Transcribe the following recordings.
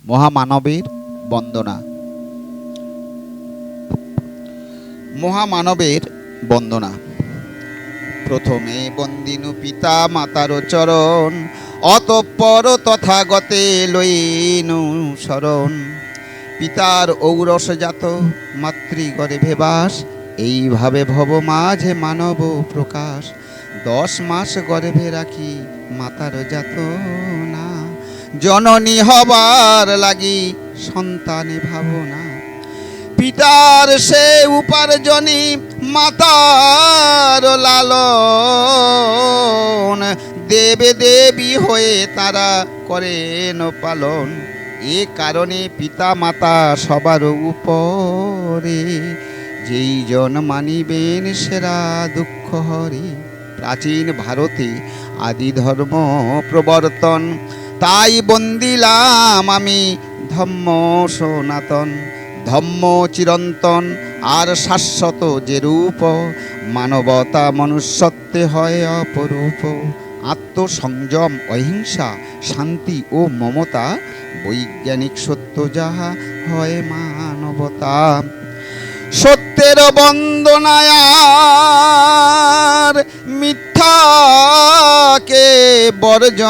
মহামানবের বন্দনা। মহামানবের বন্দনা। প্রথমে বন্দিনু পিতা মাতার চরণ, অতঃপর তথাগতে লইনু শরণ। পিতার ঔরসজাত মাতৃগর্ভে বাস, এইভাবে ভব মাঝে মানব প্রকাশ। 10 মাস গর্ভে রাখি মাতার জাত না, জননী হবার লাগি সন্তানে ভাবনা। পিতার সে উপার্জনী মাতার লালন, দেবে দেবী হয়ে তারা করেন পালন। এ কারণে পিতা মাতা সবার উপরে, যেই জন মানিবেন সেরা দুঃখ হরে। প্রাচীন ভারতে আদি ধর্ম প্রবর্তন, তাই বন্দিলাম আমি ধম্ম সনাতন। ধম্ম চিরন্তন আর শাশ্বত যে রূপ, মানবতা মনুষ্যত্বে হয় অপরূপ। আত্মসংযম, অহিংসা, শান্তি ও মমতা, বৈজ্ঞানিক সত্য যাহা হয় মানবতা। সত্যের বন্দনায় আর মিথ্যাকে বর্জন,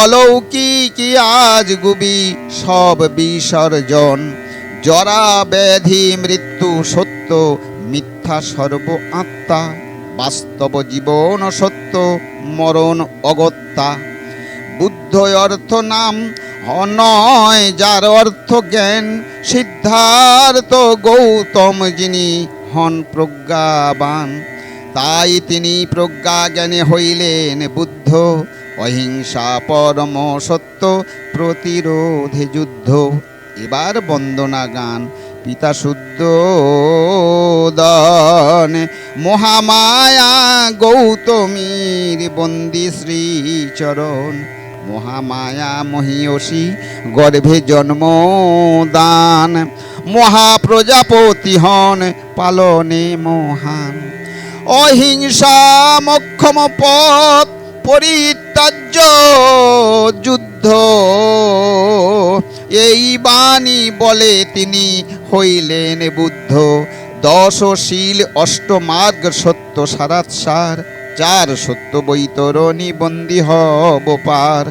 অলৌকিক আজ গুবি সব বিসর্জন। জরা ব্যাধি মৃত্যু সত্য, মিথ্যা সর্ব আত্মা। বাস্তব জীবন সত্য, মরণ অগত্যা। বুদ্ধ অর্থ নাম নয়, যার অর্থ জ্ঞান। সিদ্ধার্থ গৌতম যিনি হন প্রজ্ঞাবান, তাই তিনি প্রজ্ঞা জ্ঞানে হইলেন বুদ্ধ। অহিংসা পরম সত্য, প্রতিরোধে যুদ্ধ। এবার বন্দনা গান পিতা শুদ্ধোদন। মহামায়া গৌতমীর বন্দি শ্রীচরণ, মহামায়া মহিয়সী গর্ভে জন্মদান। মহাপ্রজাপতি হন পালনে মহান, অহিংসা মোক্ষম পথ পরিত্যাজ্য যুদ্ধ। এই বাণী বলে তিনি হইলেন বুদ্ধ। 10 শীল অষ্টমার্গ সত্য সারাৎসার, 4 সত্য বৈতরণী বন্দী হব পার।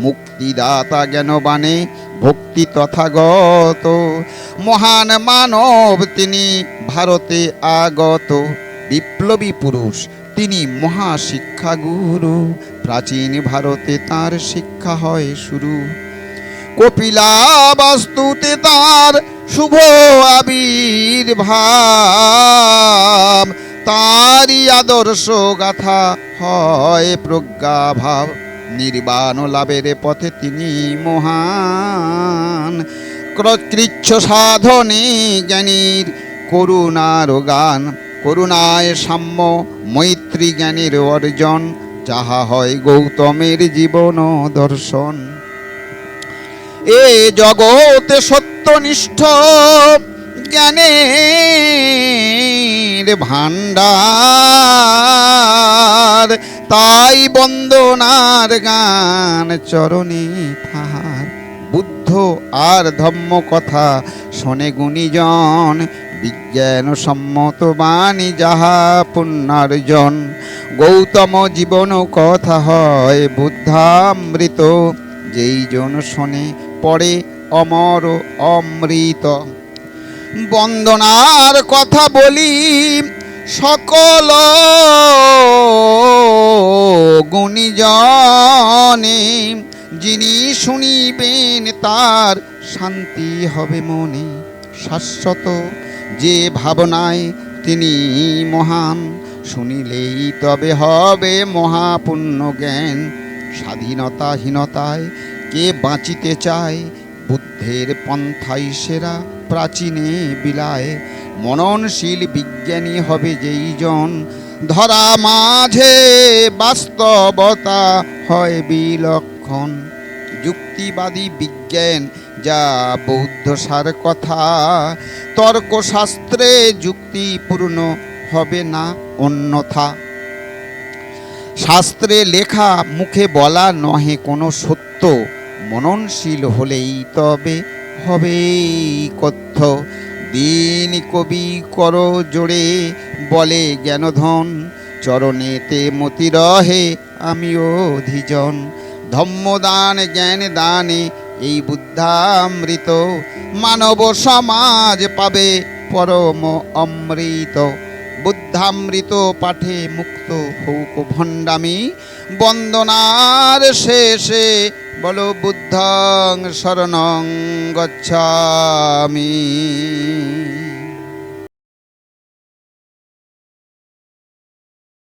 মুক্তিদাতা জ্ঞানবাণে ভক্তি তথাগত, মহান মানব তিনি ভারতে আগত। বিপ্লবী পুরুষ তিনি মহাশিক্ষা গুরু, প্রাচীন ভারতে তার শিক্ষা হয় শুরু। কপিলাবস্তুতে তার শুভ আবির্ভাব, তারই আদর্শ গাথা হয় প্রজ্ঞাভাব। নির্বাণ লাভের পথে তিনি মহান, কৃচ্ছ সাধনে জ্ঞানীর করুণার গান। করুণায় সাম্য মৈত্রী জ্ঞানের অর্জন, যাহা হয় গৌতমের জীবন দর্শন। এ জগতে সত্যনিষ্ঠ জ্ঞানের ভাণ্ডার, তাই বন্দনার গান চরণে তাহার। বুদ্ধ আর ধম্ম কথা শোনে গুণীজন, বিজ্ঞান সম্মত বাণী যাহা পুণ্যার্জন। গৌতম জীবন কথা হয় বুদ্ধামৃত, যেই জন শোনে পড়ে অমর অমৃত। বন্দনার কথা বলি সকল গুণীজনে, যিনি শুনিবেন তার শান্তি হবে মনে। শাশ্বত যে ভাবনায় তিনি মহান, শুনিলেই তবে হবে মহাপুণ্য জ্ঞান। স্বাধীনতাহীনতায় কে বাঁচিতে চায়, বুদ্ধের পন্থাই সেরা প্রাচীনে বিলায়। মননশীল বিজ্ঞানী হবে যেই জন, ধরা মাঝে বাস্তবতা হয় বিলক্ষণ। যুক্তিবাদী বিজ্ঞান যা বৌদ্ধ সার কথা, তর্কশাস্ত্রে যুক্তিপূর্ণ হবে না অন্যথা। শাস্ত্রে লেখা মুখে বলা নহে কোনো সত্য সত্য, মননশীল হলেই তবে হবে কথ্য। দিন কবি কর জোড়ে বলে জ্ঞানধন, চরণেতে মতি রহে আমিও ধিজন। ধম্মদান জ্ঞান দানে এই বুদ্ধামৃত, মানব সমাজ পাবে পরম অমৃত। বুদ্ধামৃত পাঠে মুক্ত হৌক ভণ্ডামি, বন্দনার শেষে বলো বুদ্ধং শরণং গচ্ছামি।